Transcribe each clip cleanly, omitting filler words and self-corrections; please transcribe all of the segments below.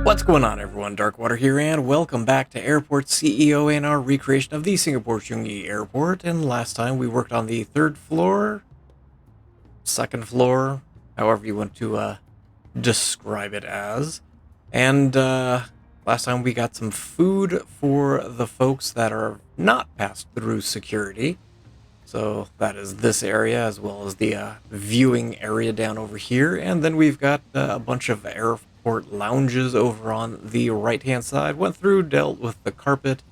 What's going on, everyone? Darkwater here, and welcome back to Airport CEO and our recreation of the Singapore Changi Airport. And last time we worked on the third floor, second floor, however you want to describe it as. And last time we got some food for the folks that are not passed through security. So that is this area, as well as the viewing area down over here. And then we've got a bunch of airport lounges over on the right-hand side. Went through, dealt with the carpet,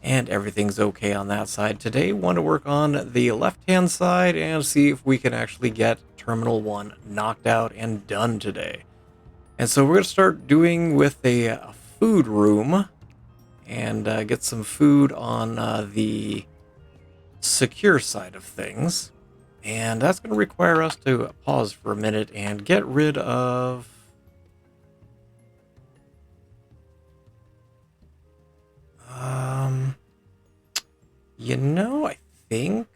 and everything's okay on that side. Today, want to work on the left-hand side and see if we can actually get Terminal 1 knocked out and done today. And so we're going to start doing with a food room and get some food on the secure side of things, and that's going to require us to pause for a minute and get rid of I think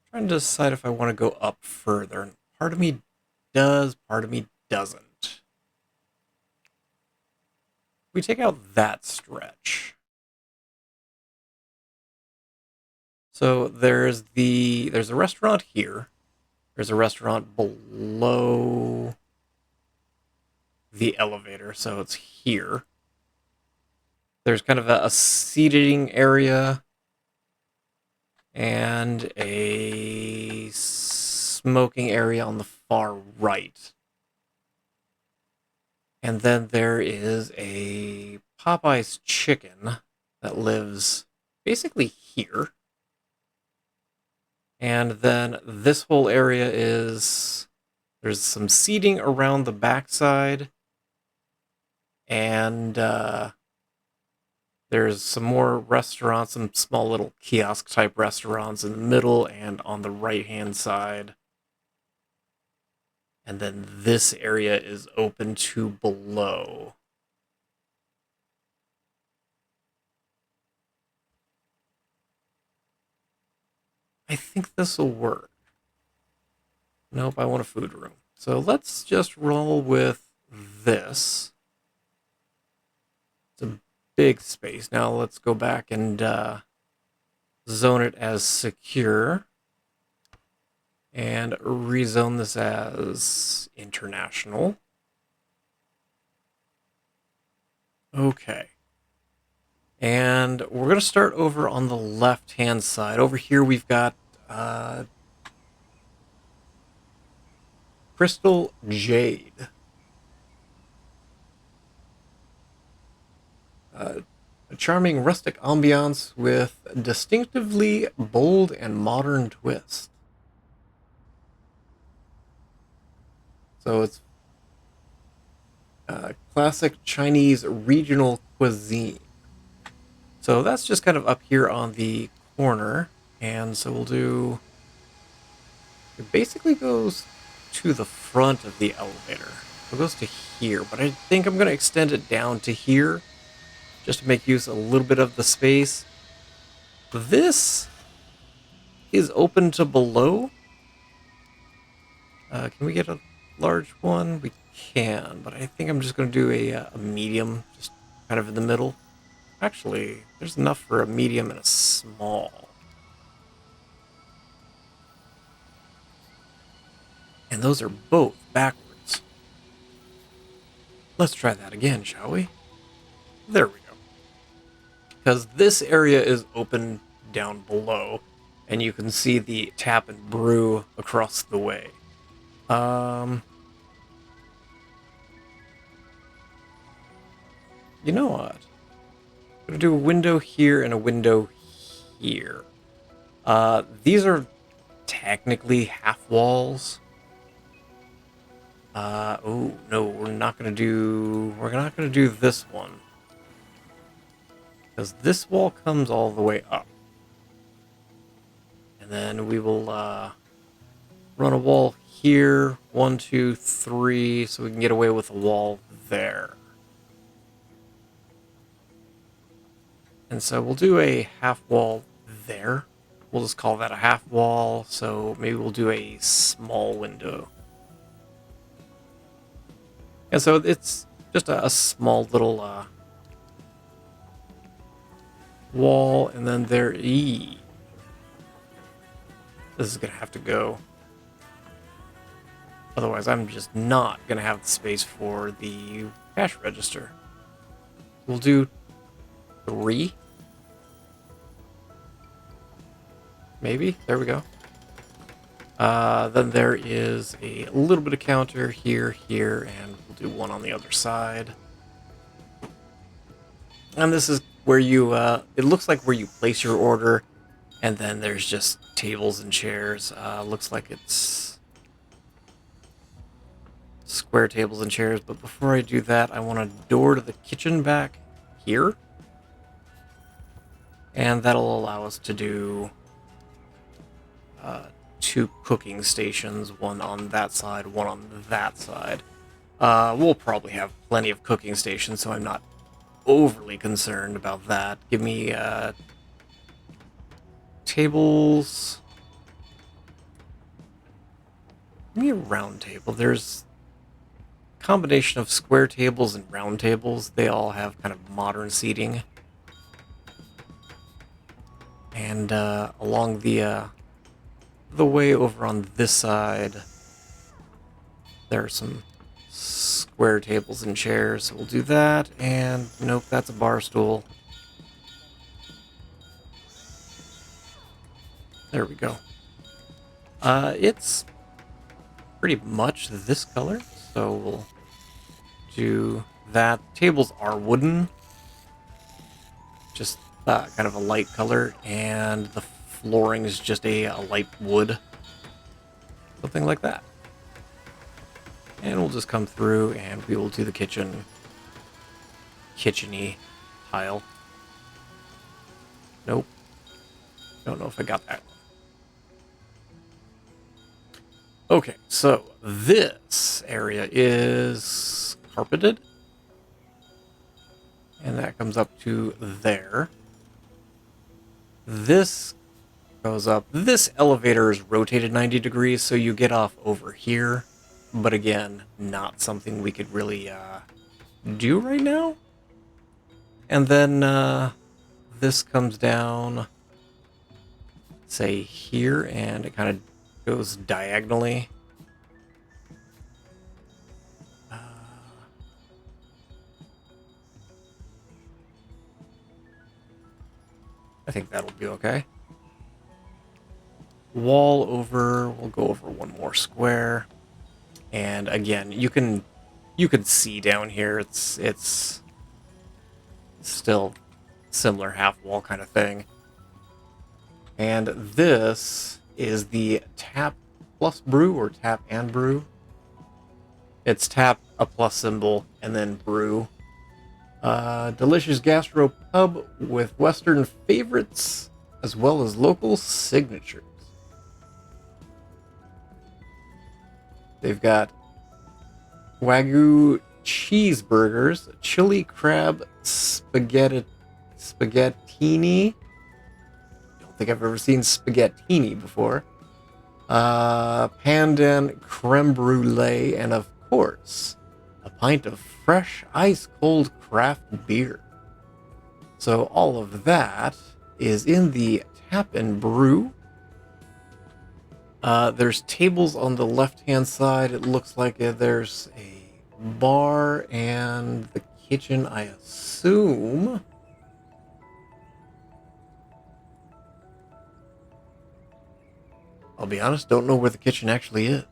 trying to decide if I want to go up further, and part of me does, part of me doesn't. We take out that stretch. So there's a restaurant here. There's a restaurant below the elevator, so it's here. There's kind of a seating area and a smoking area on the far right. And then there is a Popeye's chicken that lives basically here. And then this whole area there's some seating around the backside. And there's some more restaurants, some small little kiosk type restaurants in the middle and on the right-hand side. And then this area is open to below. I think this will work. Nope, I want a food room. So let's just roll with this. It's a big space. Now let's go back and zone it as secure. And rezone this as international. Okay. And we're going to start over on the left-hand side. Over here we've got Crystal Jade. A charming rustic ambiance with a distinctively bold and modern twist. So it's classic Chinese regional cuisine. So that's just kind of up here on the corner. And so we'll do... It basically goes to the front of the elevator. So it goes to here, but I think I'm going to extend it down to here just to make use a little bit of the space. This is open to below. Can we get a large one? We can, but I think I'm just going to do a medium, just kind of in the middle. Actually, there's enough for a medium and a small. And those are both backwards. Let's try that again, shall we? There we go. Because this area is open down below, and you can see the tap and brew across the way. You know what? I'm going to do a window here and a window here. These are technically half walls. Oh, no, we're not going to do this one. Because this wall comes all the way up. And then we will run a wall here. 1, 2, 3, so we can get away with a wall there. And so we'll do a half wall there. we'll just call that a half wall. So maybe we'll do a small window. And so it's just a small little wall, and then there. This is gonna have to go. Otherwise, I'm just not gonna have the space for the cash register. We'll do 3. Maybe. There we go. Then there is a little bit of counter here, and we'll do 1 on the other side. And this is where you, it looks like where you place your order, and then there's just tables and chairs. Looks like it's square tables and chairs, but before I do that, I want a door to the kitchen back here. And that'll allow us to do 2 cooking stations, 1 on that side, 1 on that side. We'll probably have plenty of cooking stations, so I'm not overly concerned about that. Give me tables. Give me a round table. There's a combination of square tables and round tables. They all have kind of modern seating. And along the way over on this side, there are some square tables and chairs, so we'll do that. And nope, that's a bar stool. There we go. It's pretty much this color, so we'll do that. Tables are wooden, just kind of a light color, and the flooring is just a light wood, something like that. And we'll just come through and we will do the kitchen, kitchen-y tile. Nope. Don't know if I got that one. Okay, so this area is carpeted. And that comes up to there. This goes up. This elevator is rotated 90 degrees, so you get off over here. But again, not something we could really do right now. And then this comes down, say, here, and it kind of goes diagonally. I think that'll be okay. Wall over, we'll go over 1 more square. And again, you can see down here, it's still similar half wall kind of thing. And this is the tap plus brew, or tap and brew. It's tap, a plus symbol, and then brew. Delicious gastro pub with Western favorites as well as local signatures. They've got Wagyu cheeseburgers, chili crab spaghettini. Don't think I've ever seen spaghettini before. Pandan creme brulee, and of course, a pint of fresh, ice-cold craft beer. So all of that is in the tap and brew. There's tables on the left-hand side. It looks like there's a bar and the kitchen, I assume. I'll be honest, don't know where the kitchen actually is.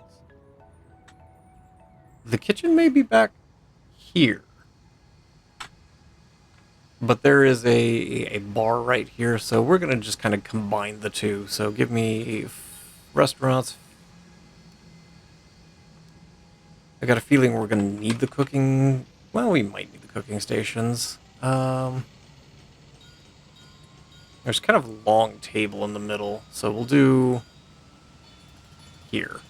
The kitchen may be back here. But there is a bar right here, so we're going to just kind of combine the two. So give me restaurants. I got a feeling we're going to need the cooking. Well, we might need the cooking stations. There's kind of a long table in the middle, so we'll do here.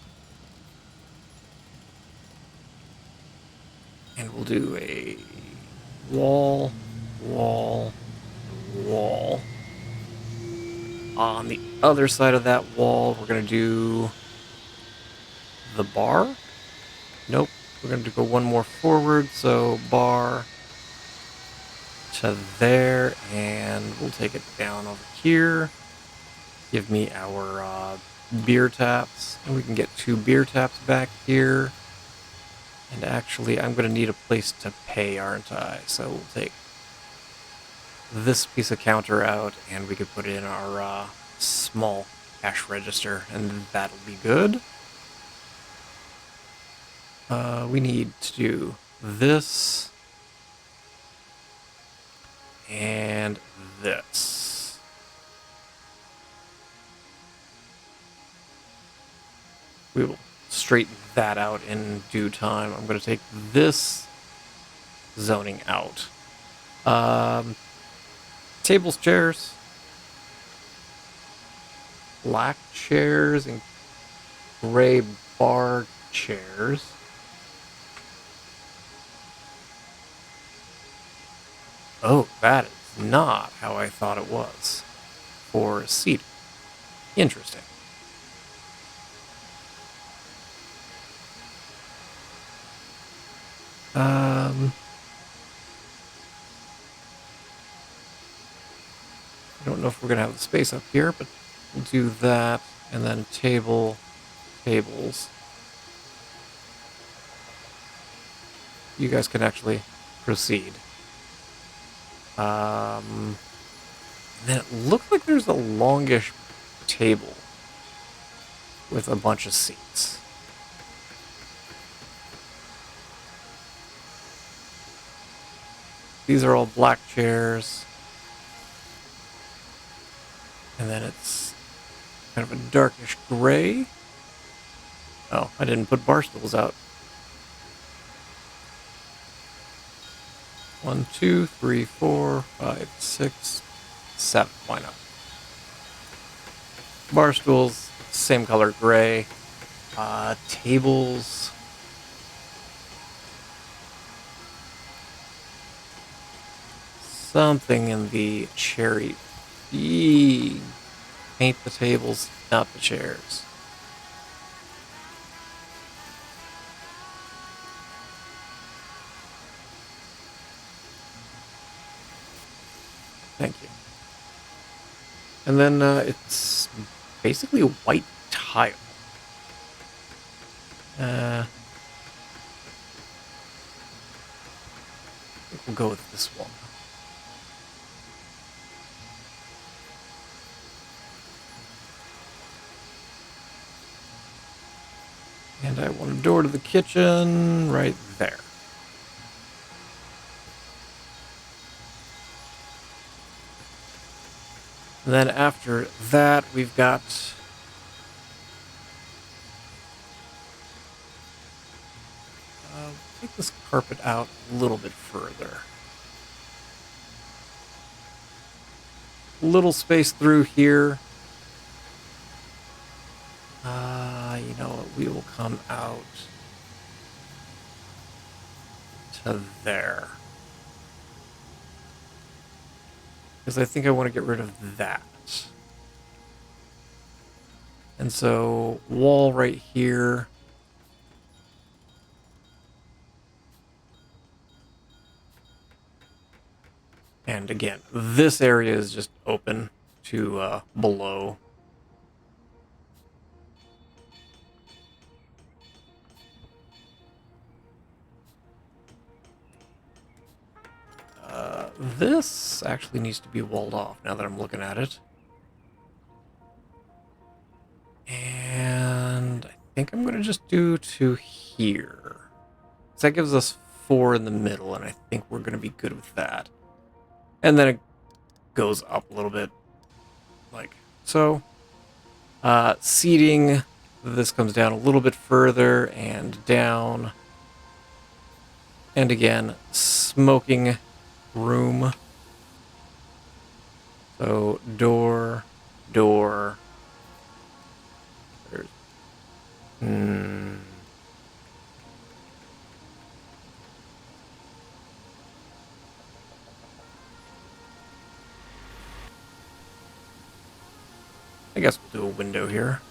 And we'll do a wall, wall, wall. On the other side of that wall, we're going to do the bar. Nope. We're going to go one more forward, so bar to there, and we'll take it down over here. Give me our beer taps, and we can get 2 beer taps back here. And actually, I'm going to need a place to pay, aren't I? So we'll take this piece of counter out, and we could put it in our small cash register, and that'll be good. We need to do this and this. We will straighten that out in due time. I'm going to take this zoning out. Tables, chairs, black chairs, and gray bar chairs. Oh, that is not how I thought it was for seating. Interesting. I don't know if we're going to have the space up here, but we'll do that, and then tables. You guys can actually proceed. Then it looks like there's a longish table with a bunch of seats. These are all black chairs. And then it's kind of a darkish gray. Oh, I didn't put bar stools out. 1, 2, 3, 4, 5, 6, 7. Why not? Bar stools, same color gray. Tables. Something in the cherry. Paint the tables, not the chairs. Thank you. And then it's basically a white tile. I think we'll go with this one. And I want a door to the kitchen right there. And then after that, we've got take this carpet out a little bit further. Little space through here. You know what? We will come out to there. Because I think I want to get rid of that. And so, wall right here. And again, this area is just open to below. This actually needs to be walled off now that I'm looking at it. And I think I'm going to just do to here. So that gives us 4 in the middle, and I think we're going to be good with that. And then it goes up a little bit, like so. Seating, this comes down a little bit further and down. And again, smoking room. So door. There's, I guess we'll do a window here.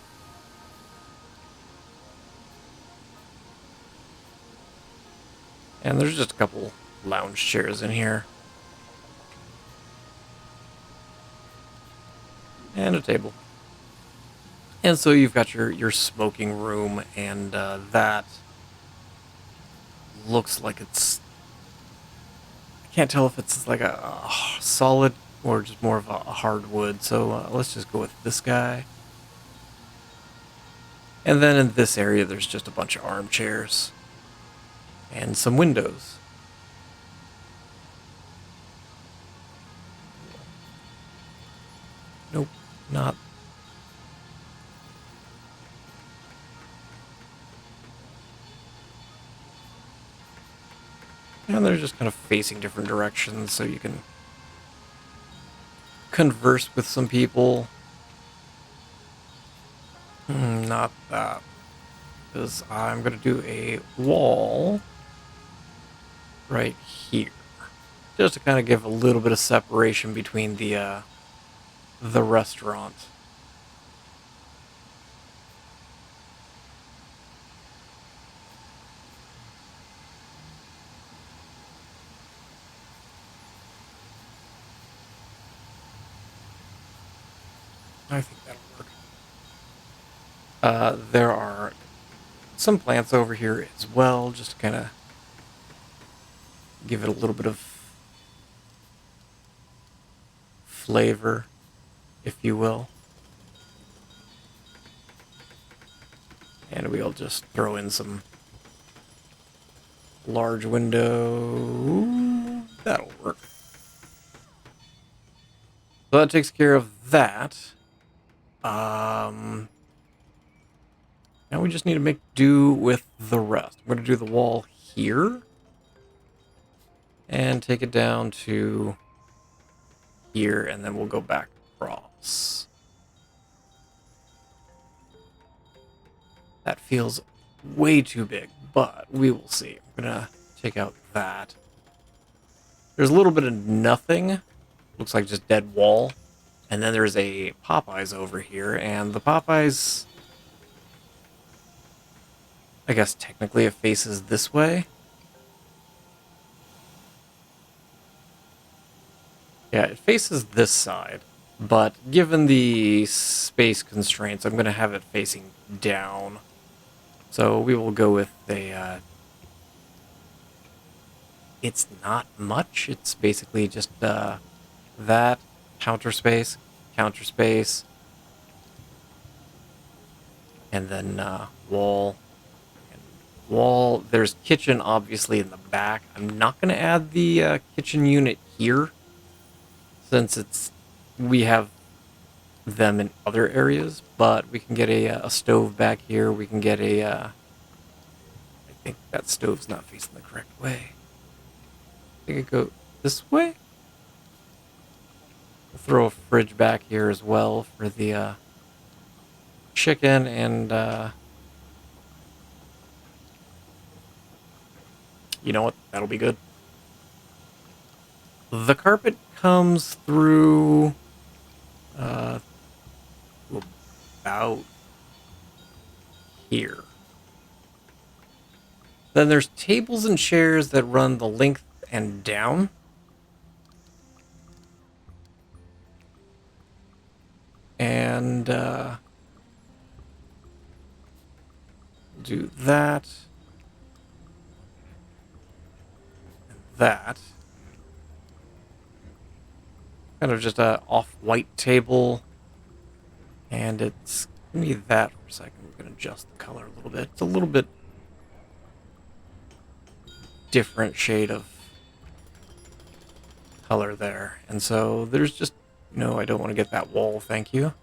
And there's just a couple lounge chairs in here. And a table. And so you've got your smoking room, and that looks like it's... I can't tell if it's like a solid or just more of a hardwood, so let's just go with this guy. And then in this area, there's just a bunch of armchairs and some windows. Nope, not. And they're just kind of facing different directions, so you can converse with some people. Not that. Because I'm going to do a wall right here. Just to kind of give a little bit of separation between the restaurant. I think that'll work. There are some plants over here as well, just to kind of give it a little bit of flavor, if you will. And we'll just throw in some large window. That'll work. So that takes care of that. Now we just need to make do with the rest. I'm going to do the wall here. And take it down to here, and then we'll go back across. That feels way too big, but we will see. I'm going to take out that. There's a little bit of nothing. Looks like just dead wall. And then there's a Popeyes over here, and the Popeyes... I guess technically it faces this way. Yeah, it faces this side, but given the space constraints, I'm going to have it facing down. So we will go with a... it's not much. It's basically just that, counter space, and then wall. Wall. There's kitchen obviously in the back. I'm not going to add the kitchen unit here, since we have them in other areas, but we can get a stove back here. We can get a... I think that stove's not facing the correct way. I think it go this way? We'll throw a fridge back here as well for the chicken, and you know what? That'll be good. The carpet comes through about here. Then there's tables and chairs that run the length and down. And do that. And that. Kind of just a off-white table. And it's going to be that for a second. We're going to adjust the color a little bit. It's a little bit different shade of color there. And so there's just... No, I don't want to get that wall, thank you.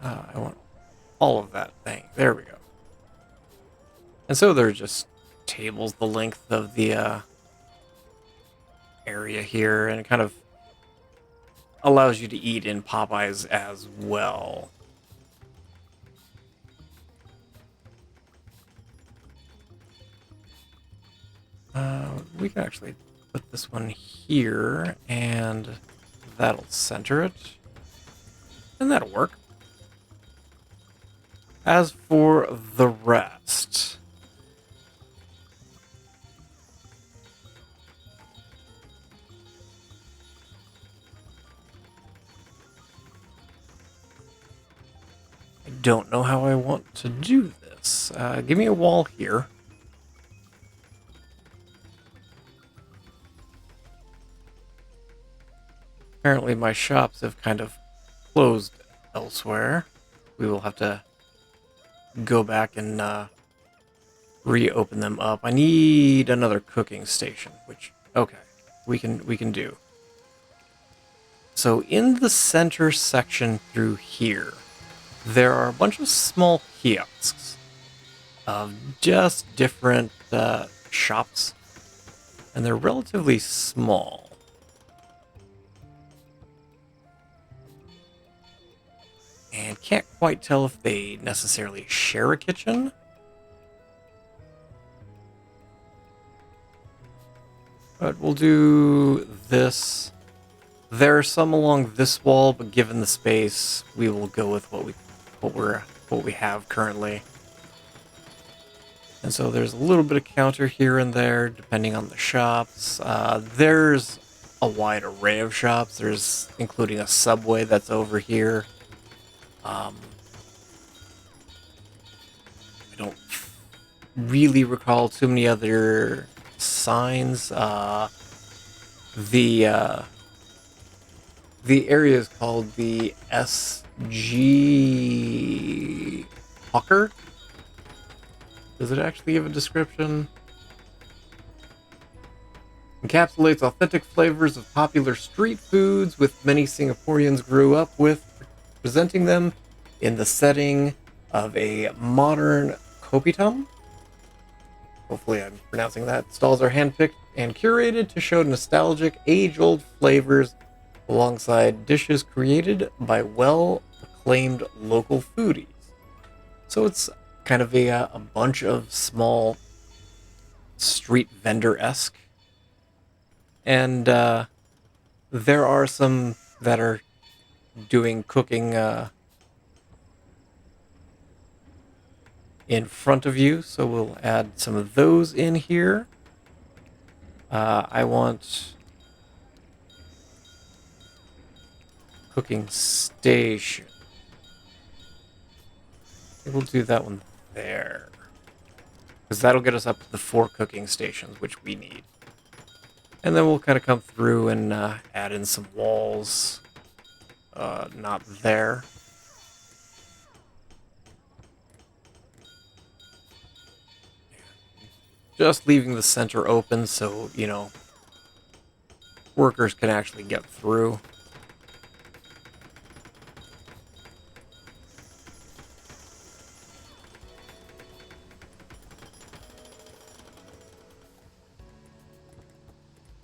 I want all of that thing. There we go. And so there are just tables the length of the area here, and it kind of allows you to eat in Popeyes as well. We can actually put this one here, and that'll center it. And that'll work. As for the rest, I don't know how I want to do this. Give me a wall here. Apparently my shops have kind of closed elsewhere. We will have to go back and reopen them up. I need another cooking station, which, okay, we can do. So in the center section through here, there are a bunch of small kiosks of just different shops, and they're relatively small. And can't quite tell if they necessarily share a kitchen. But we'll do this. There are some along this wall, but given the space, we will go with what we have currently. And so there's a little bit of counter here and there, depending on the shops. There's a wide array of shops. There's including a Subway that's over here. I don't really recall too many other signs. The area is called the SG Hawker. Does it actually give a description? Encapsulates authentic flavors of popular street foods with many Singaporeans grew up with, presenting them in the setting of a modern kopitiam. Hopefully I'm pronouncing that. Stalls are handpicked and curated to show nostalgic, age-old flavors alongside dishes created by well-acclaimed local foodies. So it's kind of a bunch of small street vendor-esque. And there are some that are doing cooking in front of you, so we'll add some of those in here. I want cooking station. I think we'll do that one there, because that'll get us up to the 4 cooking stations, which we need. And then we'll kind of come through and add in some walls. Not there. Just leaving the center open so, you know, workers can actually get through.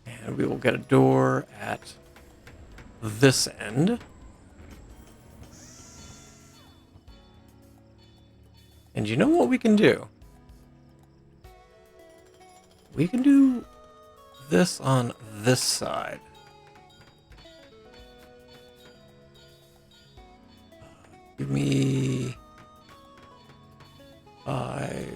And we will get a door at this end. And you know what we can do? We can do this on this side. Give me 5.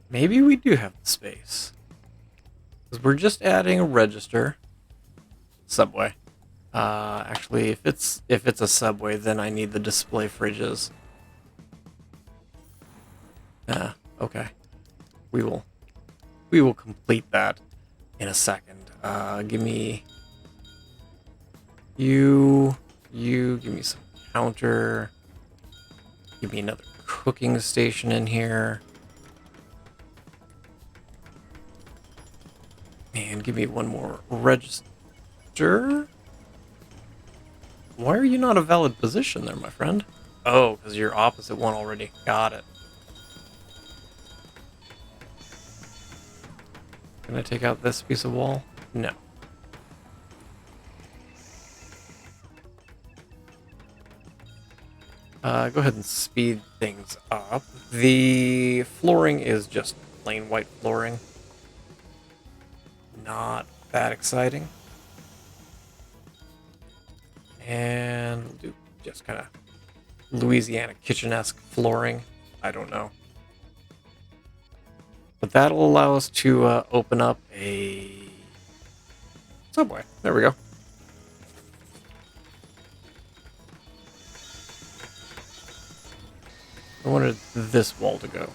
Maybe we do have the space. Because we're just adding a register. Subway. Actually, if it's a Subway, then I need the display fridges. Okay. We will complete that in a second. Give me you, give me some counter. Give me another cooking station in here. And give me one more register. Why are you not a valid position there, my friend? Oh, because you're opposite one already. Got it. Can I take out this piece of wall? No. Go ahead and speed things up. The flooring is just plain white flooring. not that exciting. And we'll do just kind of Louisiana kitchen-esque flooring. I don't know. But that'll allow us to open up a subway. There we go. I wanted this wall to go.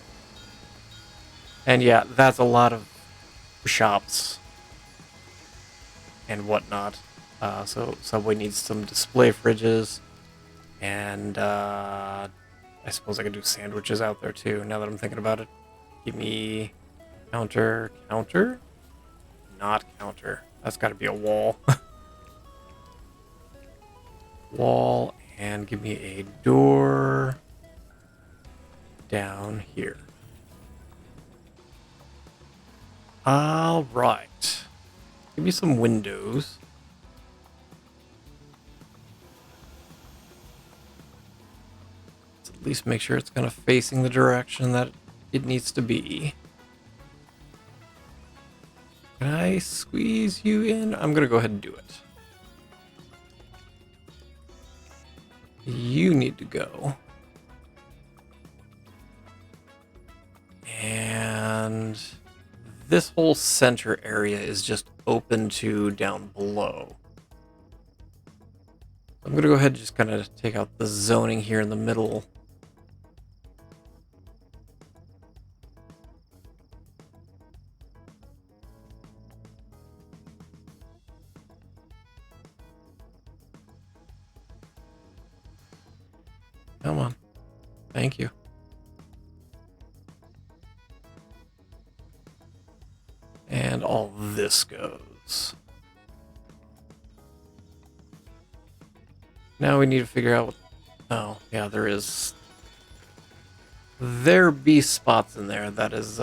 And yeah, that's a lot of shops and whatnot. So Subway needs some display fridges. And I suppose I could do sandwiches out there too, now that I'm thinking about it. Give me counter. Not counter. That's got to be a wall. Wall, and give me a door down here. All right. Give me some windows. Let's at least make sure it's kind of facing the direction that it needs to be. Can I squeeze you in? I'm going to go ahead and do it. You need to go. And this whole center area is just open to down below. I'm going to go ahead and just kind of take out the zoning here in the middle. Come on. Thank you. And all this goes. Now we need to figure out what... Oh, yeah, there is... There be spots in there that is,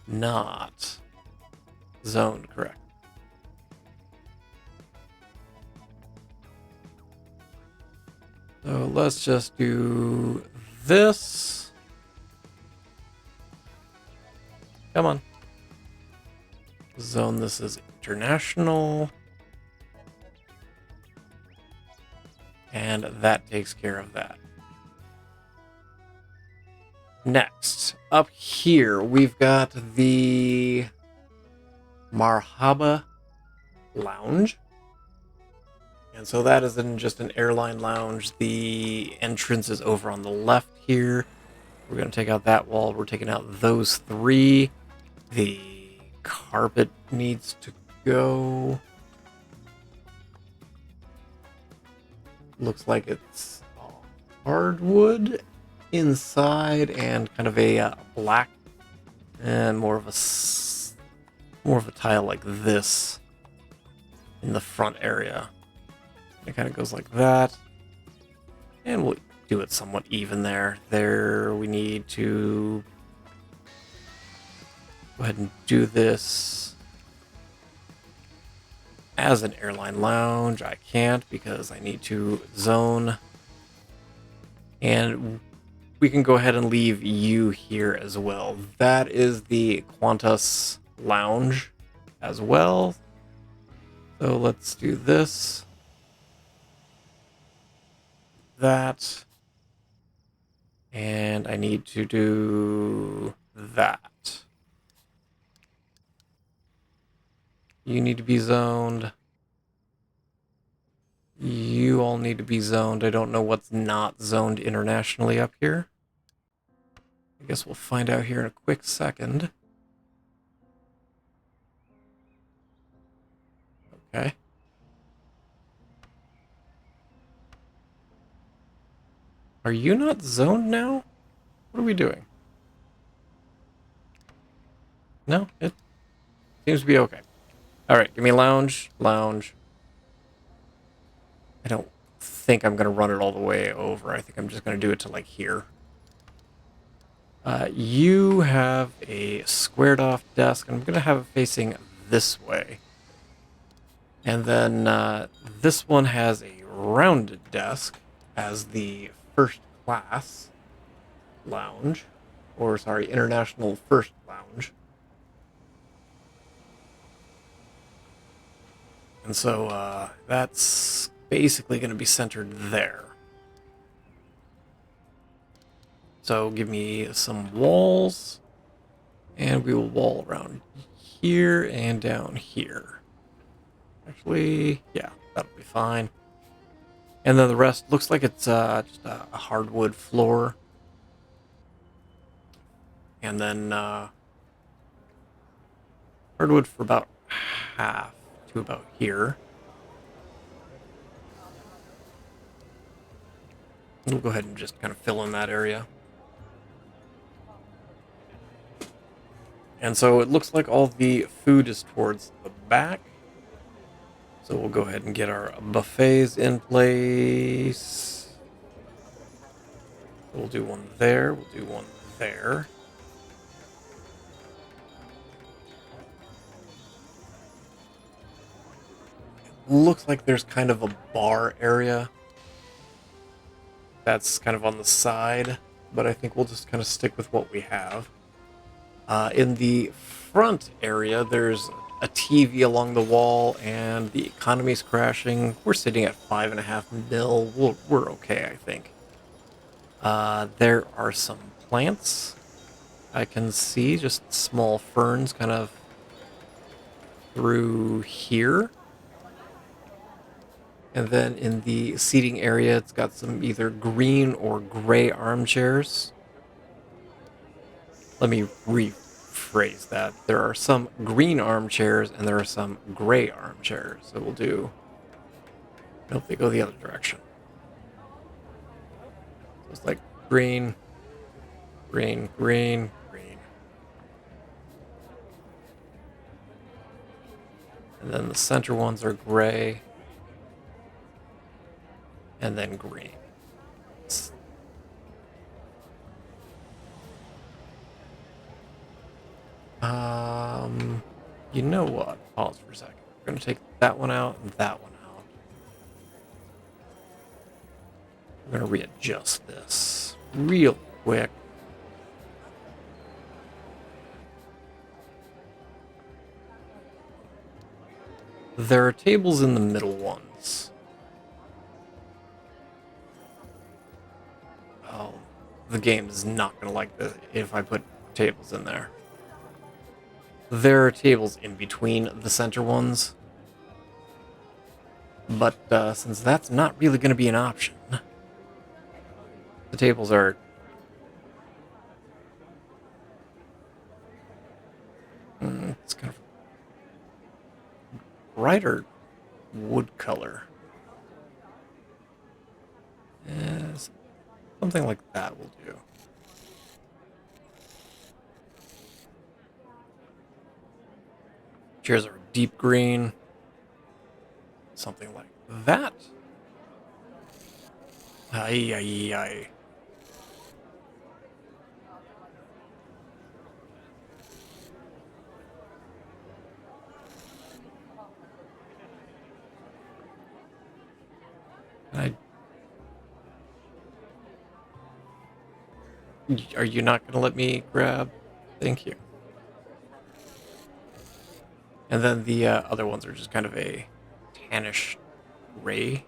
not zoned correct. So let's just do this. Come on. Zone this as international. And that takes care of that. Next, up here, we've got the Marhaba Lounge. And so that isn't just an airline lounge. The entrance is over on the left here. We're going to take out that wall. We're taking out those three. The carpet needs to go. Looks like it's hardwood inside and kind of a black and more of a tile like this in the front area. It kind of goes like that, and we'll do it somewhat even there. There, we need to go ahead and do this as an airline lounge. I can't because I need to zone, and we can go ahead and leave you here as well. That is the Qantas lounge as well. So let's do this. That, and I need to do that. You need to be zoned. You all need to be zoned. I don't know what's not zoned internationally up here. I guess we'll find out here in a quick second. Okay. Are you not zoned now? What are we doing? No, it seems to be okay. Alright, give me lounge. Lounge. I don't think I'm going to run it all the way over. I think I'm just going to do it to like here. You have a squared off desk, and I'm going to have it facing this way. And then this one has a rounded desk as the first class lounge, or sorry, international first lounge. And so that's basically going to be centered there. So give me some walls, and we will wall around here and down here. Actually, yeah, that'll be fine. And then the rest looks like it's just a hardwood floor. And then hardwood for about half to about here. We'll go ahead and just kind of fill in that area. And so it looks like all the food is towards the back. So we'll go ahead and get our buffets in place. We'll do one there. We'll do one there. It looks like there's kind of a bar area that's kind of on the side, but I think we'll just kind of stick with what we have. In the front area, there's a TV along the wall, and the economy's crashing. We're sitting at 5.5 mil. We're okay, I think. There are some plants I can see, just small ferns kind of through here. And then in the seating area, it's got some either green or gray armchairs. Let me rephrase that. There are some green armchairs and there are some gray armchairs. So we'll do... Nope, they go the other direction. So it's like green, green, green, green. And then the center ones are gray. And then green. You know what? Pause for a second. We're going to take that one out and that one out. We're going to readjust this real quick. There are tables in the middle ones. Oh, the game is not going to like this if I put tables in there. There are tables in between the center ones. But since that's not really going to be an option, the tables are... it's kind of brighter wood color. Something like that will do. Chairs are deep green. Something like that. Aye, aye, aye. Are you not going to let me grab? Thank you. And then the other ones are just kind of a tannish gray.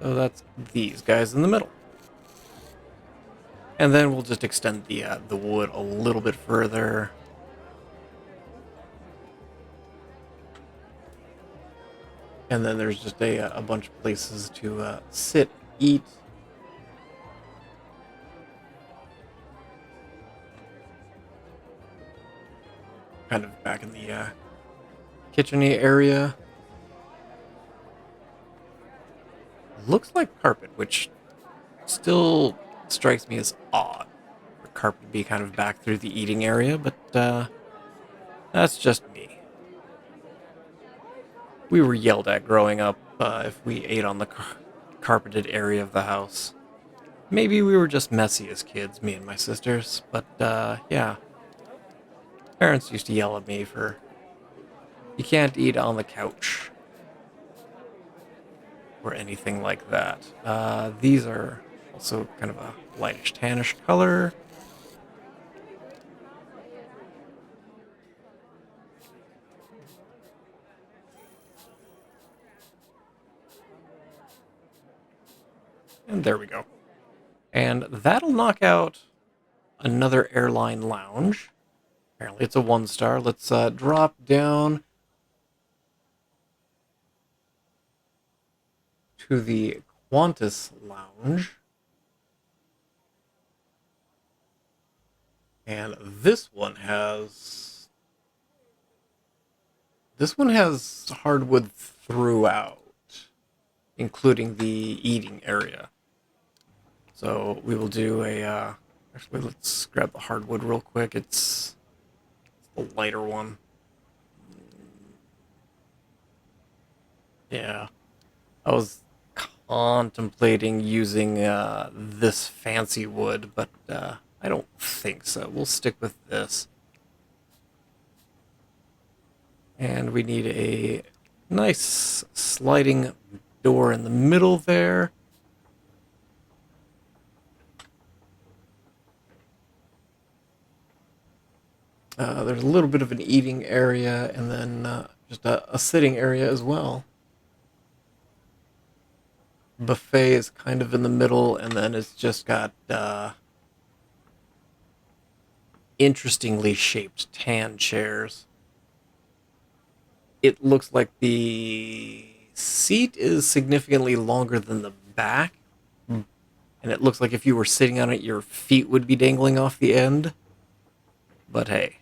So that's these guys in the middle. And then we'll just extend the wood a little bit further. And then there's just a bunch of places to sit, eat. Kind of back in the kitchen-y area. Looks like carpet, which still strikes me as odd for carpet to be kind of back through the eating area, but that's just me. We were yelled at growing up if we ate on the carpeted area of the house. Maybe we were just messy as kids, me and my sisters, but yeah. Parents used to yell at me for, you can't eat on the couch. Or anything like that. These are also kind of a lightish tannish color. And there we go. And that'll knock out another airline lounge. Apparently it's a 1-star. Let's drop down to the Qantas lounge. And this one has hardwood throughout, including the eating area. So we will do a actually, let's grab the hardwood real quick. It's the lighter one. Yeah. I was contemplating using this fancy wood, but I don't think so. We'll stick with this. And we need a nice sliding door in the middle there. There's a little bit of an eating area, and then just a sitting area as well. Buffet is kind of in the middle, and then it's just got interestingly shaped tan chairs. It looks like the seat is significantly longer than the back, and it looks like if you were sitting on it, your feet would be dangling off the end. But hey,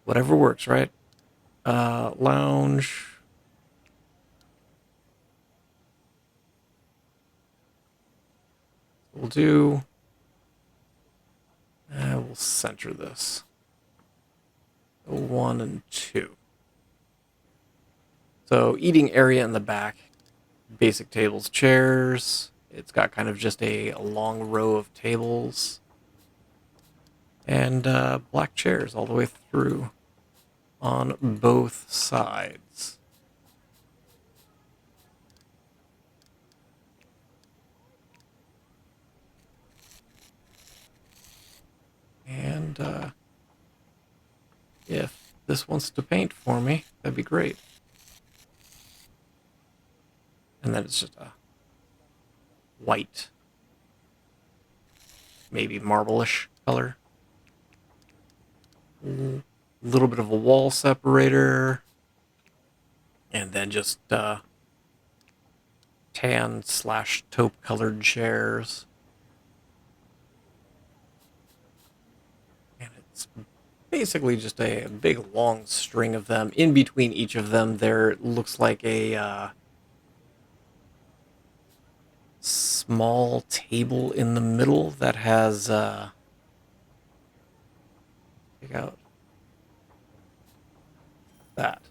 whatever works, right? Lounge. We'll do. We'll center this. 1 and 2. So eating area in the back. Basic tables, chairs. It's got kind of just a long row of tables. And black chairs all the way through on both sides. And if this wants to paint for me, that'd be great. And then it's just a white, maybe marble-ish color. A little bit of a wall separator. And then just tan/taupe colored chairs. And it's basically just a big long string of them. In between each of them, there looks like a small table in the middle that has check out that.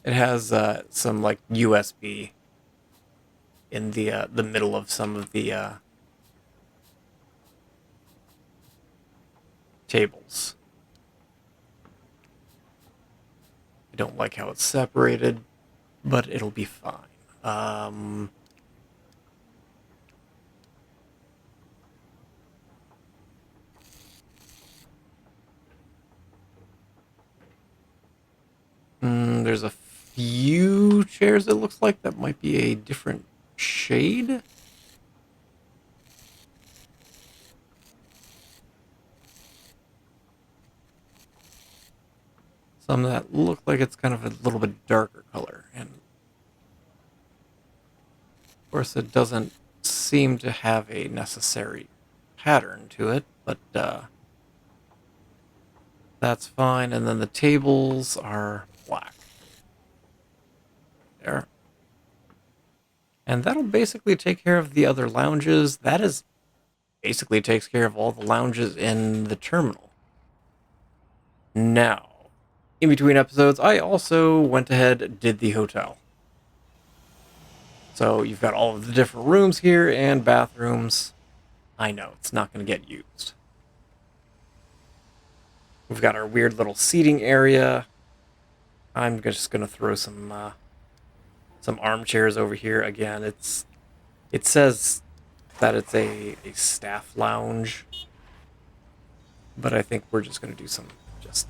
It has some like USB in the middle of some of the tables. I don't like how it's separated, but it'll be fine. There's a few chairs it looks like that might be a different shade. Some that look like it's kind of a little bit darker color. And of course it doesn't seem to have a necessary pattern to it, but that's fine. And then the tables are black. There. And that'll basically take care of the other lounges. That is basically takes care of all the lounges in the terminal. Now, in between episodes, I also went ahead, did the hotel. So you've got all of the different rooms here and bathrooms. I know, it's not going to get used. We've got our weird little seating area. I'm just going to throw some armchairs over here. Again, it says that it's a staff lounge, but I think we're just going to do some just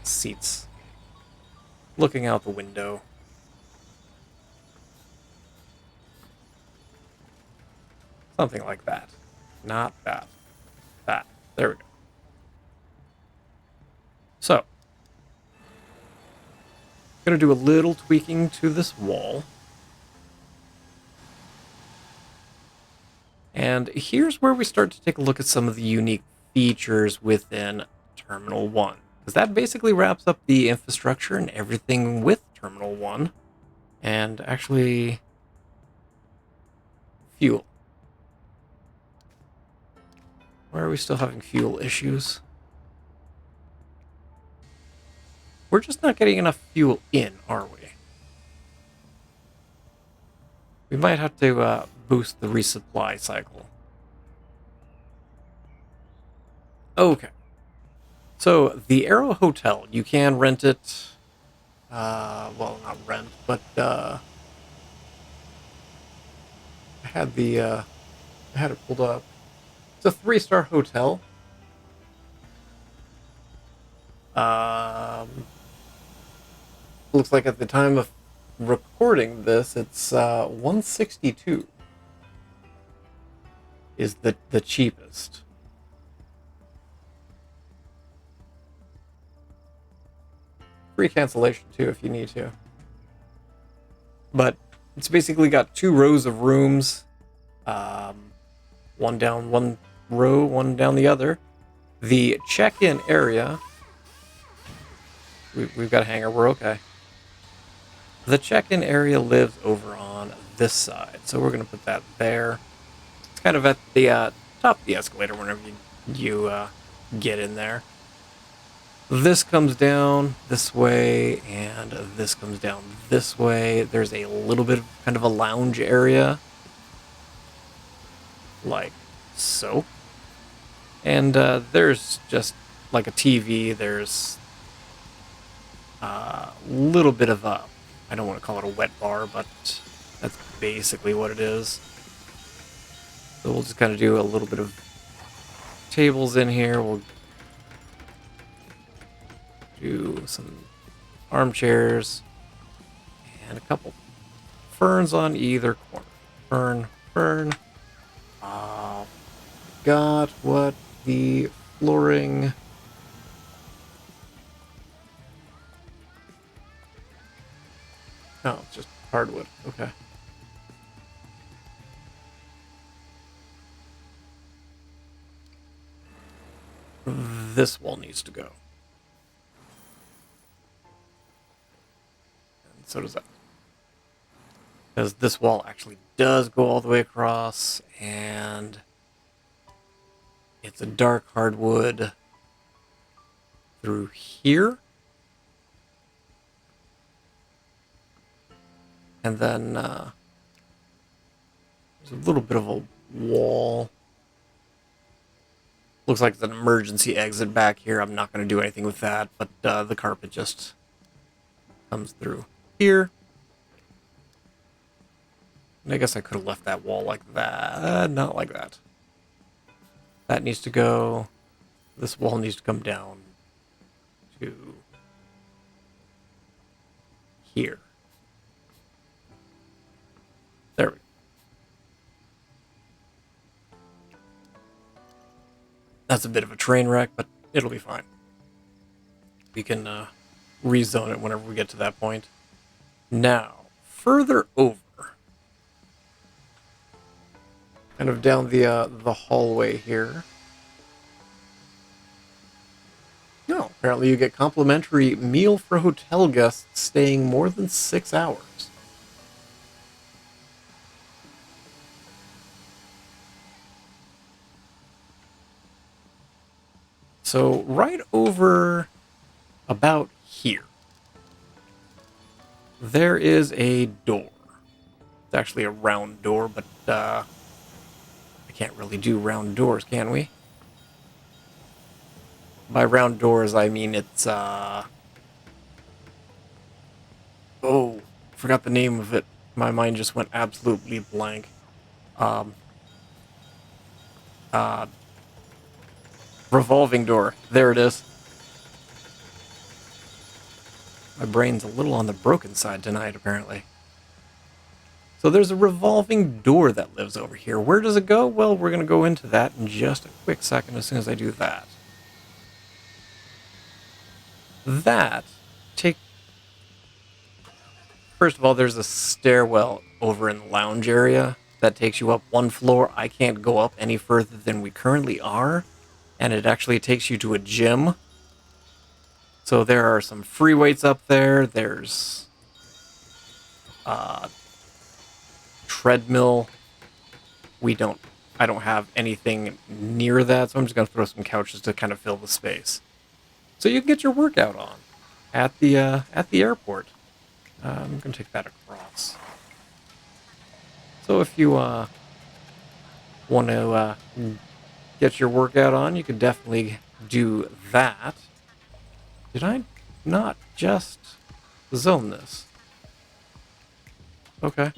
seats. looking out the window. Something like that. Not that. That. There we go. So, gonna do a little tweaking to this wall. And here's where we start to take a look at some of the unique features within Terminal 1. Because that basically wraps up the infrastructure and everything with Terminal 1. And actually, fuel. Why are we still having fuel issues? We're just not getting enough fuel in, are we? We might have to boost the resupply cycle. Okay. So, the Arrow Hotel, you can rent it. Well, not rent, but I had it pulled up. It's a 3-star hotel. Looks like at the time of recording this, it's 162 is the cheapest. Free cancellation too if you need to. But it's basically got 2 rows of rooms, one down one row, one down the other. The check-in area, we've got a hangar, we're okay. The check-in area lives over on this side, so we're going to put that there. It's kind of at the top of the escalator whenever you get in there. This comes down this way, and this comes down this way. There's a little bit of kind of a lounge area, like so. And there's just like a TV. There's a little bit of a, I don't want to call it a wet bar, but that's basically what it is. So we'll just kind of do a little bit of tables in here. We'll do some armchairs and a couple ferns on either corner. Fern. Got what the flooring. Oh, it's just hardwood. Okay. This wall needs to go. And so does that. Because this wall actually does go all the way across, and it's a dark hardwood through here. And then there's a little bit of a wall. Looks like it's an emergency exit back here. I'm not going to do anything with that, but the carpet just comes through here. And I guess I could have left that wall like that. Not like that. That needs to go. This wall needs to come down to here. There we go. That's a bit of a train wreck, but it'll be fine. We can rezone it whenever we get to that point. Now, further over, kind of down the hallway here. No, apparently you get complimentary meal for hotel guests staying more than 6 hours. So right over about here, there is a door. It's actually a round door, but I can't really do round doors, can we? By round doors, I mean it's, oh, forgot the name of it. My mind just went absolutely blank. Revolving door. There it is. My brain's a little on the broken side tonight, apparently. So there's a revolving door that lives over here. Where does it go? Well, we're going to go into that in just a quick second as soon as I do that. First of all, there's a stairwell over in the lounge area that takes you up one floor. I can't go up any further than we currently are, and it actually takes you to a gym. So there are some free weights up there. There's treadmill. I don't have anything near that, so I'm just gonna throw some couches to kind of fill the space. So you can get your workout on at the airport. I'm gonna take that across. So if you want to get your workout on, you can definitely do that. Did I not just zone this? Okay.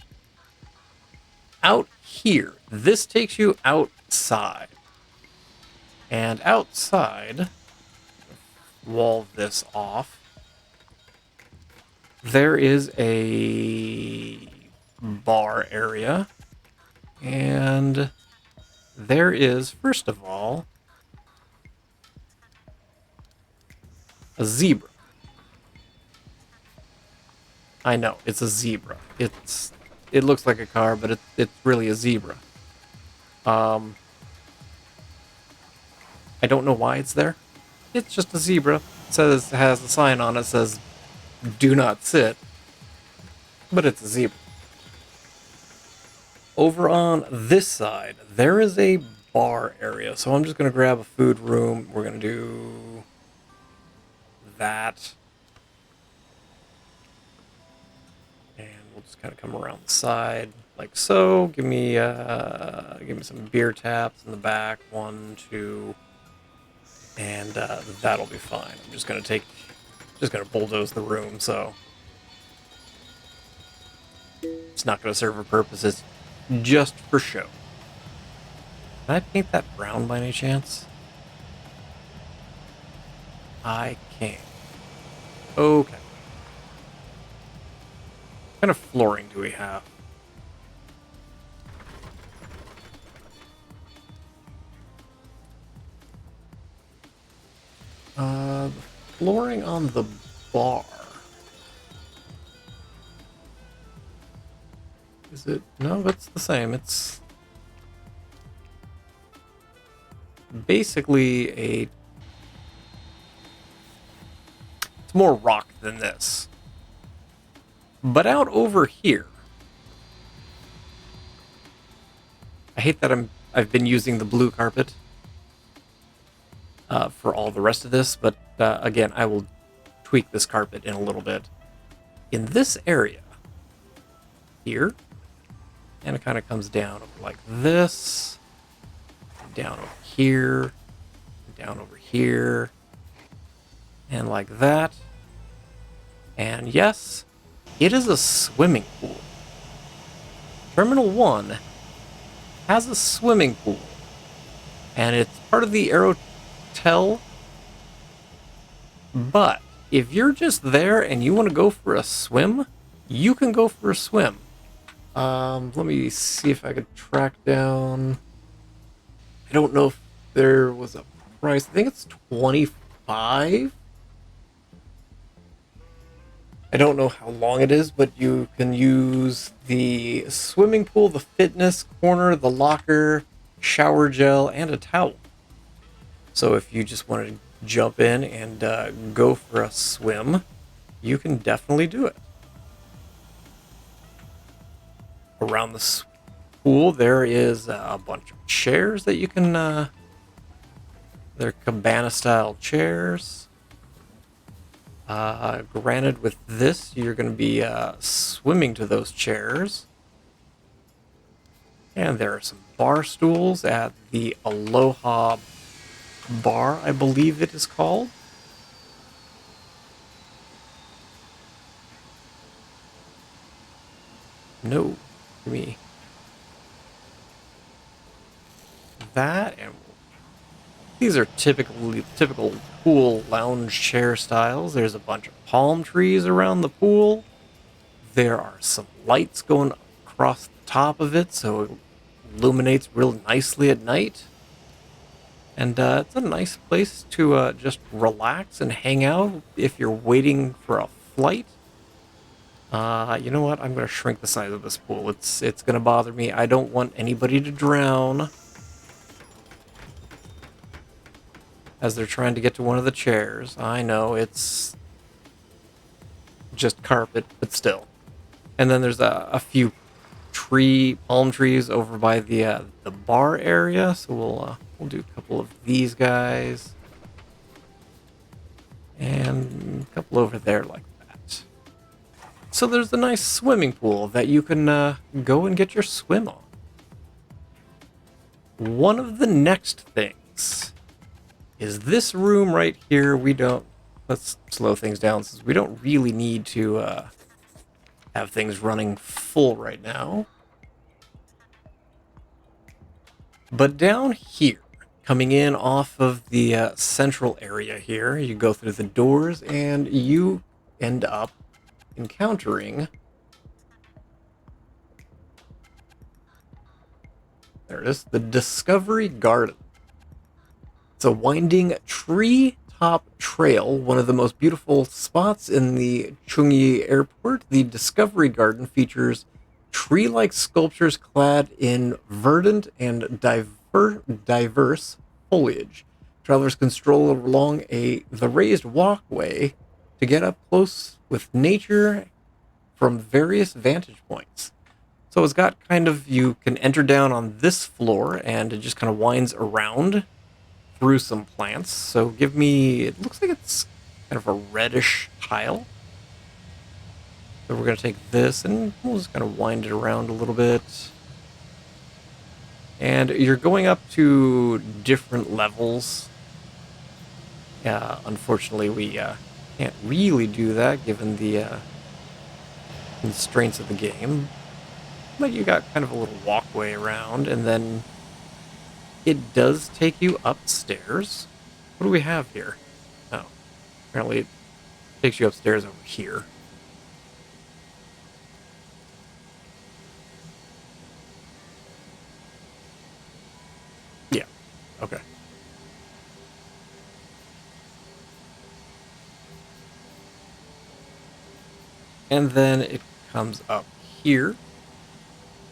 Out here, this takes you outside. And outside, wall this off, there is a bar area. And there is, first of all, a zebra. I know, it's a zebra. It looks like a car, but it's really a zebra. I don't know why it's there. It's just a zebra. It has a sign on it that says "Do not sit," but it's a zebra. Over on this side, there is a bar area. So I'm just gonna grab a food room. We're gonna do that. And we'll just kind of come around the side like so. Give me some beer taps in the back. 1, 2, and that'll be fine. I'm just gonna bulldoze the room, so it's not gonna serve a purpose. It's just for show. Can I paint that brown by any chance? I can. Okay. What kind of flooring do we have? Flooring on the bar. Is it? No, it's the same. It's basically it's more rock than this. But out over here, I hate that I've been using the blue carpet for all the rest of this, but again, I will tweak this carpet in a little bit. In this area here, and it kind of comes down like this, down over here, down over here, and like that. And yes, it is a swimming pool. Terminal 1 has a swimming pool, and it's part of the Aerotel. But if you're just there and you want to go for a swim, you can go for a swim. Let me see if I could track down. I don't know if there was a price. I think it's 25. I don't know how long it is, but you can use the swimming pool, the fitness corner, the locker, shower gel, and a towel. So if you just want to jump in and go for a swim, you can definitely do it. Around the pool, there is a bunch of chairs that you can... they're cabana-style chairs. Granted, with this, you're going to be swimming to those chairs. And there are some bar stools at the Aloha Bar, I believe it is called. No, give me that, and These are typical pool lounge chair styles. There's a bunch of palm trees around the pool. There are some lights going across the top of it, so it illuminates real nicely at night. And it's a nice place to just relax and hang out if you're waiting for a flight. You know what? I'm going to shrink the size of this pool. It's going to bother me. I don't want anybody to drown as they're trying to get to one of the chairs. I know it's just carpet, but still. And then there's a few palm trees over by the bar area. So we'll do a couple of these guys and a couple over there like that. So there's a nice swimming pool that you can go and get your swim on. One of the next things is this room right here. Let's slow things down since we don't really need to have things running full right now. But down here, coming in off of the central area here, you go through the doors and you end up encountering... There it is, the Discovery Garden. It's a winding tree-top trail, one of the most beautiful spots in the Changi Airport. The Discovery Garden features tree-like sculptures clad in verdant and diverse foliage. Travelers can stroll along the raised walkway to get up close with nature from various vantage points. So it's got you can enter down on this floor and it just kind of winds around through some plants. So it looks like it's kind of a reddish tile. So we're going to take this and we'll just kind of wind it around a little bit. And you're going up to different levels. Unfortunately, we can't really do that given the constraints of the game. But you got kind of a little walkway around, and then it does take you upstairs. What do we have here? Oh, apparently it takes you upstairs over here. Yeah, okay. And then it comes up here.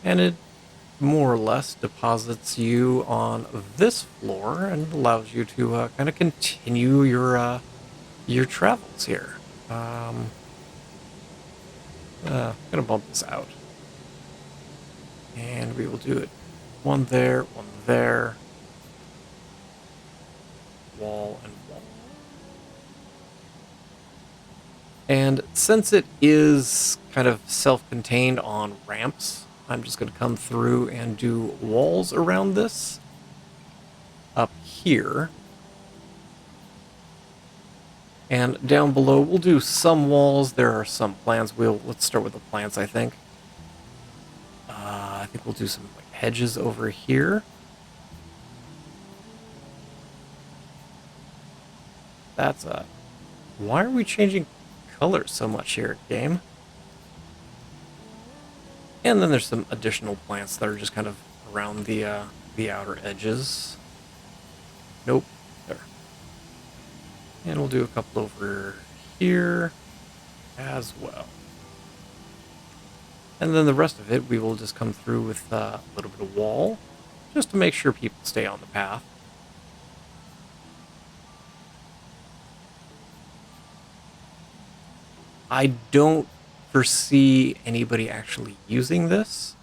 And it more or less deposits you on this floor and allows you to kind of continue your travels here. Gonna bump this out, and we will do it. One there, wall and wall. And since it is kind of self-contained on ramps, I'm just going to come through and do walls around this up here. And down below, we'll do some walls. There are some plants. Let's start with the plants, I think. I think we'll do some hedges over here. Why are we changing colors so much here, game? And then there's some additional plants that are just kind of around the outer edges. Nope. There. And we'll do a couple over here as well. And then the rest of it, we will just come through with a little bit of wall, just to make sure people stay on the path. I don't foresee anybody actually using this.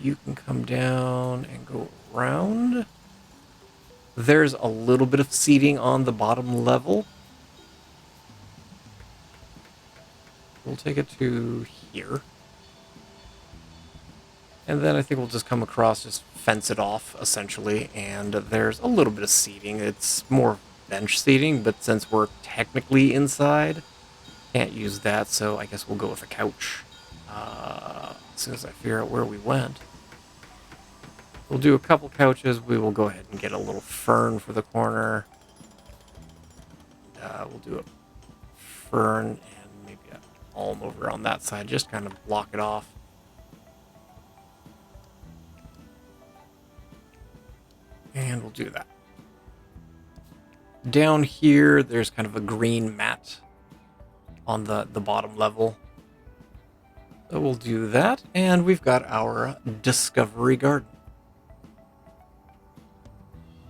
You can come down and go around. There's a little bit of seating on the bottom level. We'll take it to here. And then I think we'll just come across, just fence it off, essentially. And there's a little bit of seating. It's more bench seating, but since we're technically inside, can't use that, so I guess we'll go with a couch. As soon as I figure out where we went. We'll do a couple couches. We will go ahead and get a little fern for the corner. We'll do a fern and maybe a palm over on that side. Just kind of block it off. And we'll do that. Down here, there's kind of a green mat on the bottom level. So we'll do that. And we've got our discovery garden.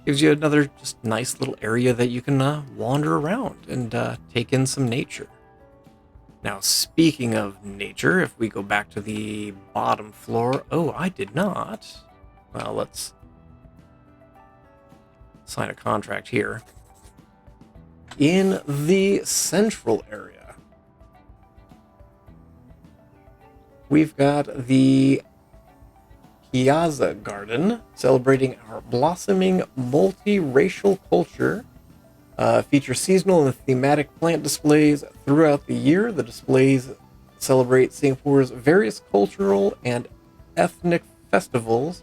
Gives you another just nice little area that you can wander around and take in some nature. Now, speaking of nature, if we go back to the bottom floor... Oh, I did not. Well, let's sign a contract here. In the central area, we've got the Piazza Garden, celebrating our blossoming multiracial culture. Features seasonal and thematic plant displays throughout the year. The displays celebrate Singapore's various cultural and ethnic festivals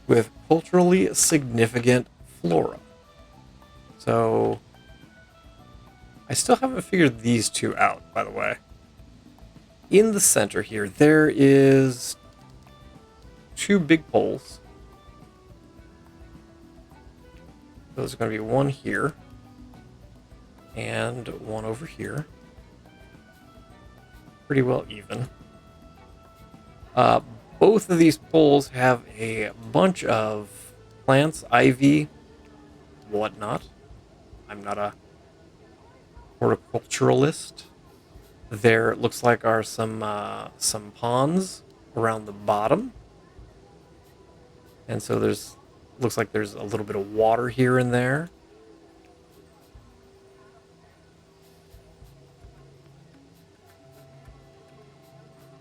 with culturally significant flora. So, I still haven't figured these two out, by the way. In the center here, there is two big poles. There's going to be one here and one over here. Pretty well even. Both of these poles have a bunch of plants, ivy, whatnot. I'm not a horticulturalist. There looks like are some ponds around the bottom. And so looks like there's a little bit of water here and there.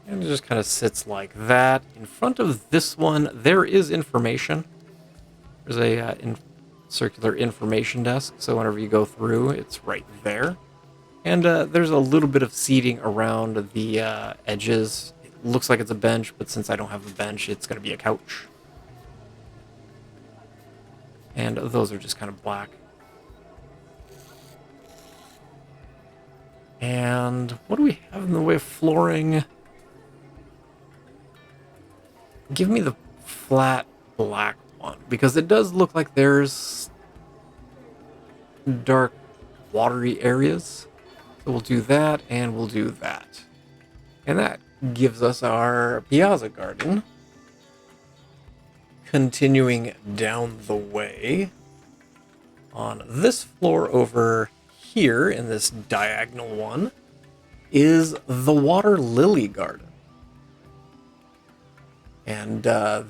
And it just kind of sits like that. In front of this one, there is information. There's a circular information desk, so whenever you go through, it's right there. And there's a little bit of seating around the edges. It looks like it's a bench, but since I don't have a bench, it's going to be a couch. And those are just kind of black. And what do we have in the way of flooring? Give me the flat black one, because it does look like there's dark watery areas. So we'll do that, and we'll do that. And that gives us our Piazza Garden. Continuing down the way, on this floor over here, in this diagonal one, is the Water Lily Garden. And so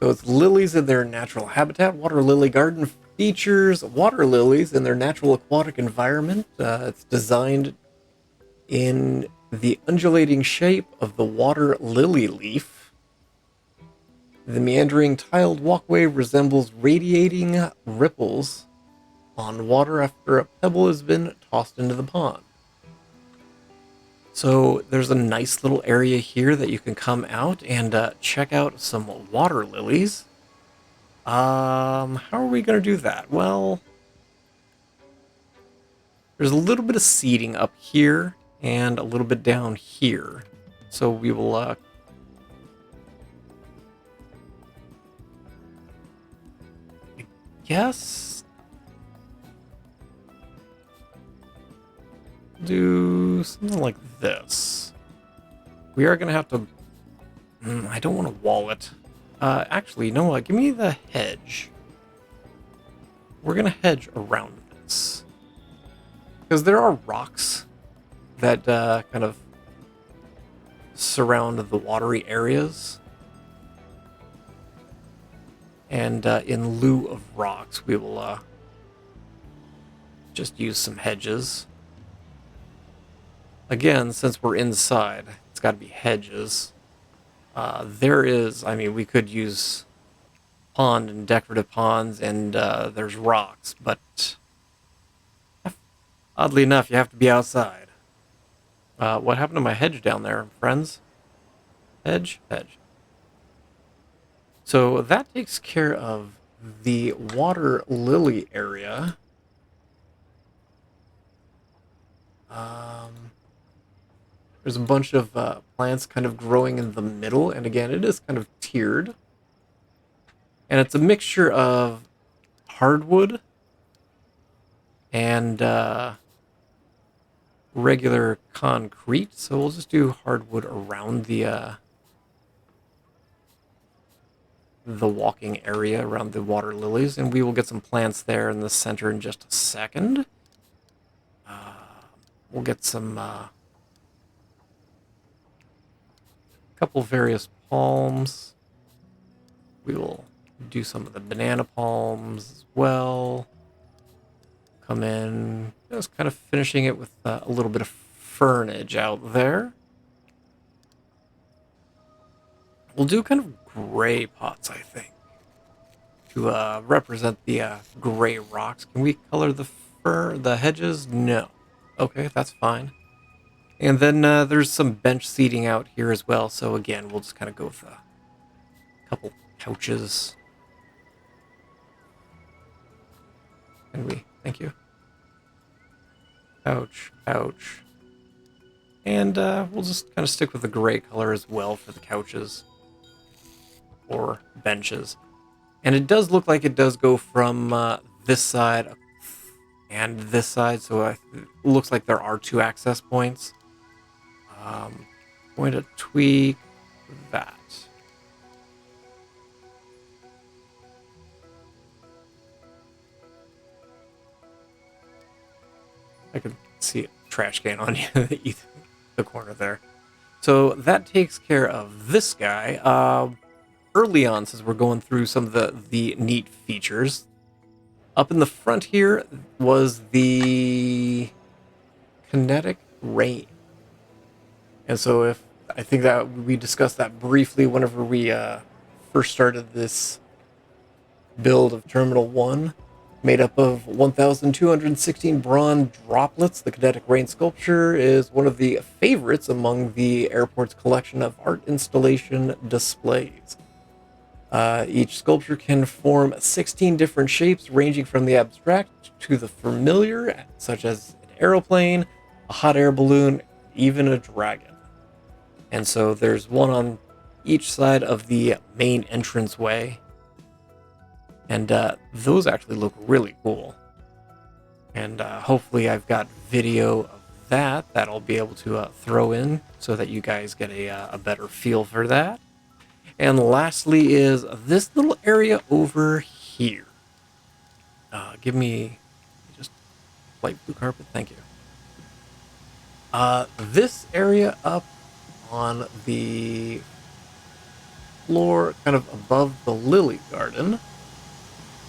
it's lilies in their natural habitat. Water Lily Garden features water lilies in their natural aquatic environment. It's designed in the undulating shape of the water lily leaf. The meandering tiled walkway resembles radiating ripples on water after a pebble has been tossed into the pond. So there's a nice little area here that you can come out and check out some water lilies. How are we going to do that? Well, there's a little bit of seating up here and a little bit down here. So we will I guess do something like this. We are going to have to... I don't want to wall it. Actually, you know what? Give me the hedge. We're going to hedge around this. Because there are rocks that kind of surround the watery areas. And in lieu of rocks, we will just use some hedges. Again, since we're inside, it's got to be hedges. We could use pond and decorative ponds, and there's rocks, but oddly enough, you have to be outside. What happened to my hedge down there, friends? Hedge? So that takes care of the water lily area. There's a bunch of plants kind of growing in the middle, and again, it is kind of tiered. And it's a mixture of hardwood and regular concrete. So we'll just do hardwood around the walking area around the water lilies, and we will get some plants there in the center in just a second. We'll get some couple various palms. We will do some of the banana palms as well. Come in, just kind of finishing it with a little bit of fernage out there. We'll do kind of gray pots, I think, to represent the gray rocks. Can we color the hedges? No. Okay, that's fine. And then there's some bench seating out here as well. So again, we'll just kind of go with a couple couches. Can we? Thank you. Couch, couch. And we'll just kind of stick with the gray color as well for the couches or benches. And it does look like it does go from this side and this side, so it looks like there are 2 access points. Going to tweak that. I can see a trash can on you, the corner there. So that takes care of this guy. Early on, since we're going through some of the neat features, up in the front here was the kinetic rain. And so I think that we discussed that briefly whenever we first started this build of Terminal 1, made up of 1,216 bronze droplets. The kinetic rain sculpture is one of the favorites among the airport's collection of art installation displays. Each sculpture can form 16 different shapes, ranging from the abstract to the familiar, such as an aeroplane, a hot air balloon, even a dragon. And so there's one on each side of the main entranceway. And those actually look really cool. And hopefully I've got video of that I'll be able to throw in so that you guys get a better feel for that. And lastly is this little area over here. Give me just light blue carpet. Thank you. This area up on the floor, kind of above the lily garden,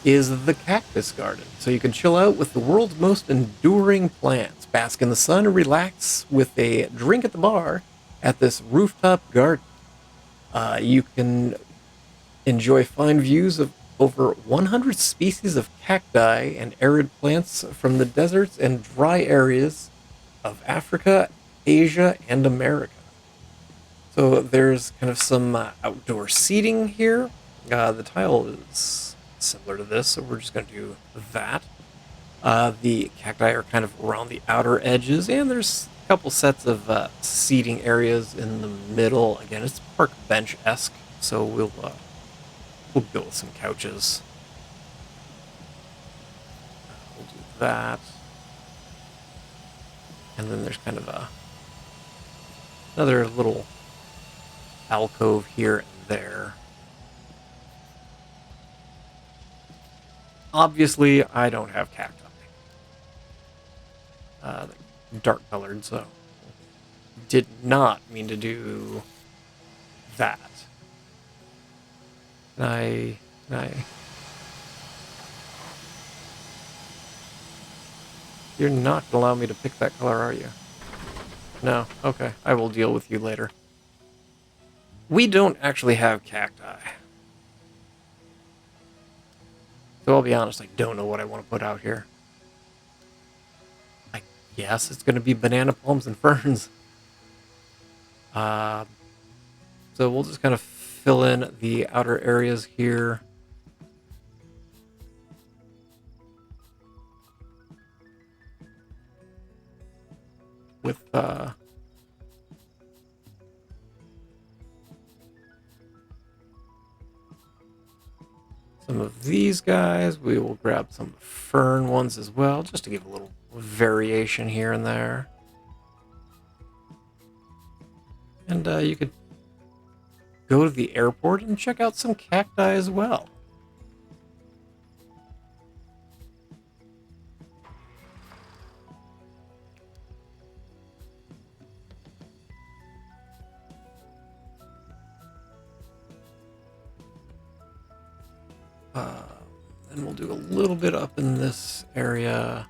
is the cactus garden. So you can chill out with the world's most enduring plants, bask in the sun, and relax with a drink at the bar at this rooftop garden. You can enjoy fine views of over 100 species of cacti and arid plants from the deserts and dry areas of Africa, Asia, and America. So there's kind of some outdoor seating here. The tile is similar to this, so we're just going to do that. The cacti are kind of around the outer edges, and there's a couple sets of seating areas in the middle. Again, it's park bench-esque, so we'll go with some couches. We'll do that. And then there's kind of another little alcove here and there. Obviously, I don't have cacti. Dark colored, so did not mean to do that. Can I... You're not going to allow me to pick that color, are you? No? Okay. I will deal with you later. We don't actually have cacti. So I'll be honest, I don't know what I want to put out here. I guess it's going to be banana palms and ferns. So we'll just kind of fill in the outer areas here. With some of these guys. We will grab some fern ones as well, just to give a little variation here and there. And you could go to the airport and check out some cacti as well. And we'll do a little bit up in this area.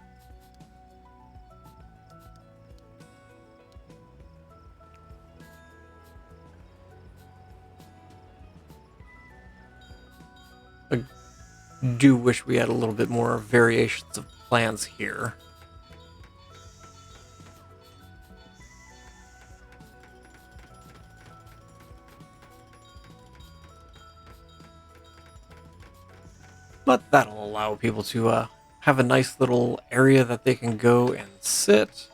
I do wish we had a little bit more variations of plans here. But that'll allow people to have a nice little area that they can go and sit,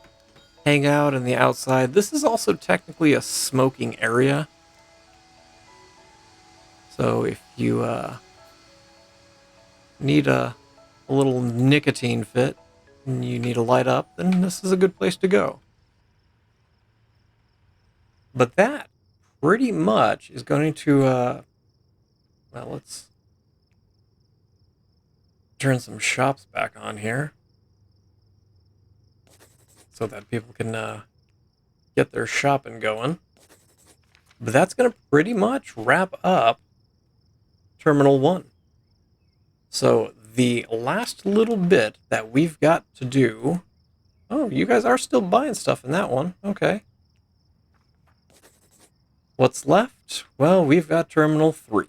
hang out in the outside. This is also technically a smoking area. So if you need a little nicotine fit and you need to light up, then this is a good place to go. But that pretty much is going to, well, let's turn some shops back on here so that people can get their shopping going. But that's going to pretty much wrap up Terminal 1. So the last little bit that we've got to do... Oh, you guys are still buying stuff in that one. Okay. What's left? Well, we've got Terminal 3.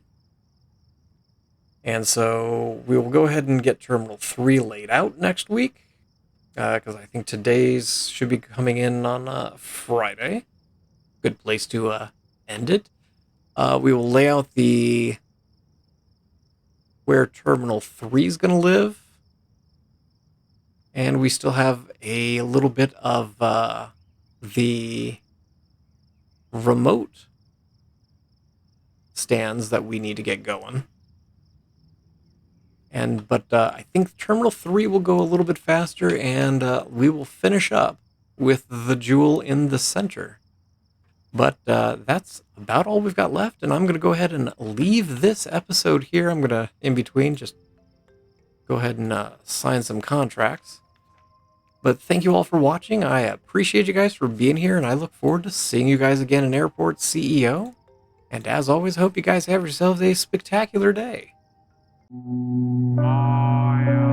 And so we will go ahead and get Terminal 3 laid out next week, because I think today's should be coming in on Friday. Good place to end it. We will lay out where Terminal 3 is going to live. And we still have a little bit of the remote stands that we need to get going. But I think Terminal 3 will go a little bit faster, and we will finish up with the jewel in the center. But that's about all we've got left, and I'm going to go ahead and leave this episode here. I'm going to, in between, just go ahead and sign some contracts. But thank you all for watching. I appreciate you guys for being here, and I look forward to seeing you guys again in Airport CEO. And as always, hope you guys have yourselves a spectacular day. Oh, yeah.